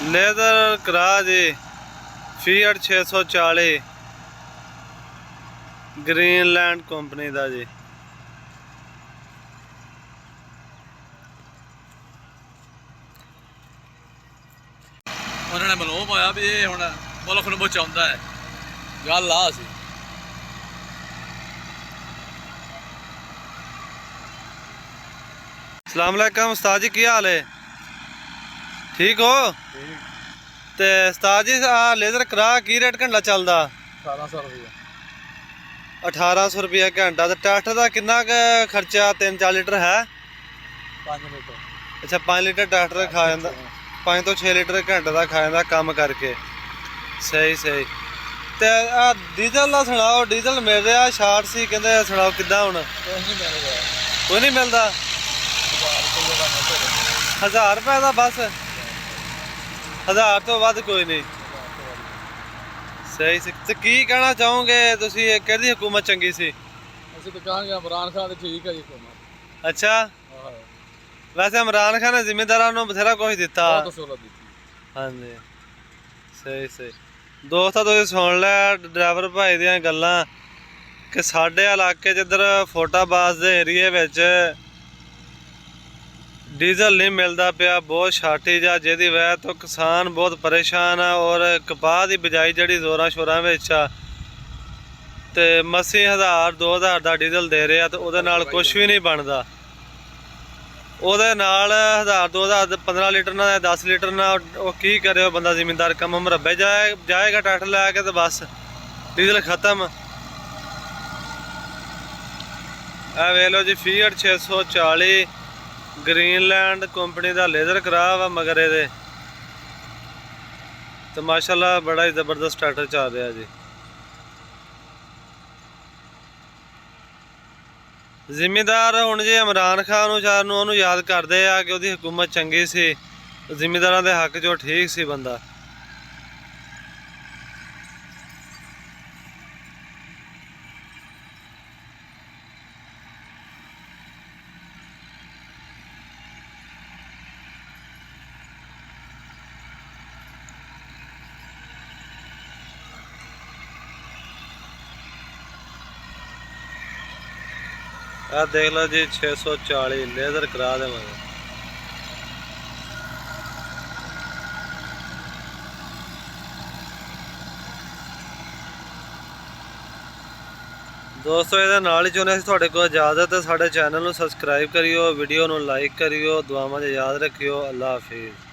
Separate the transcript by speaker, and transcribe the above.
Speaker 1: Leather करा जी fiat 640 Greenland company का जी।
Speaker 2: उन्होंने मलोम होया भी ये हुण मुल्क नूं बचाउंदा है गल आ सी।
Speaker 1: अस्सलाम वालेकुम उस्ताद जी, की हाल है? ठीक हो? ते उस्ताद जी आ लेजर करा की रेट घंटा चलदा?
Speaker 2: 1800 रुपया।
Speaker 1: 1800 रुपया घंटा। ते ट्रैक्टर का कितना खर्चा 3-4 लीटर है?
Speaker 2: 5 लीटर।
Speaker 1: अच्छा 5 लीटर ट्रैक्टर खा जाता, 5 तो 6 लीटर घंटे का खा जाता काम करके। सही सही। ते आ डीजल का सुनाओ, डीजल मिल रहा शार्ट सी कहते सुनाओ किदा हुण? कोई नहीं मिलता। 1000 रुपये का बस? 1000 तो वध कोई नहीं। सही से की कहना चाहोगे तुसी, किहड़ी हुकूमत चंगी सी?
Speaker 2: ਅਸੀਂ ਤਾਂ ਕਹਾਂਗੇ ਇਮਰਾਨ ਖਾਨ ਤੇ ਠੀਕ ਹੈ ਜੀ ਹੁਕੂਮਤ।
Speaker 1: अच्छा वैसे इमरान खान ने जिम्मेदारां नूं बथेरा कुछ दिता।
Speaker 2: ਬਹੁਤ ਸਹੂਲਤ ਦਿੱਤੀ।
Speaker 1: हाँ जी सही सही। दोस्तों तुसीं सुन लिया ड्राइवर भाई दियां गल्लां कि साडे इलाके च इधर फोटाबाज दे एरिए विच डीजल नहीं मिलता पिया, बहुत शार्टेज आ, जिहदी वजह तो किसान बहुत परेशान आ और कपाह की बिजाई जिहड़ी जोरां शोरां विच आ ते मसी 1000-2000 का डीजल दे रहे तो उहदे नाल कुछ भी नहीं बनता। ਉਹਦੇ ਨਾਲ 1000-2000 15 ਲੀਟਰ ਨਾਲ 10 ਲੀਟਰ ਨਾਲ ਉਹ ਕੀ ਕਰੇ ਉਹ ਬੰਦਾ ਜ਼ਿਮੀਂਦਾਰ ਕੰਮ ਮਰੱਬੇ ਜਾਏਗਾ ਟਰੈਕਟਰ ਲੈ ਕੇ ਤੇ ਬਸ ਡੀਜ਼ਲ ਖਤਮ। ਇਹ ਵੇਖ ਲਓ ਜੀ ਫੀਐਟ 640 ग्रीनलैंड कंपनी का लेजर करा वा मगर ये तो माशाल्लाह बड़ा ही जबरदस्त ट्रैक्टर चल रहा जी। जिमीदार हुण जी इमरान खान नूं याद करते हैं कि उसकी हुकूमत चंगी सी, जिमीदारां दे हक चो ठीक सी बंदा। आ देख लो जी 640 लेजर करा दे मगर। दोस्तों ये नाल ही चाहते थोड़े को इजाजत है, साडे चैनल नूं सबसक्राइब करियो, वीडियो नूं लाइक करियो, दुआवां 'च याद रखियो। अल्लाह हाफिज़।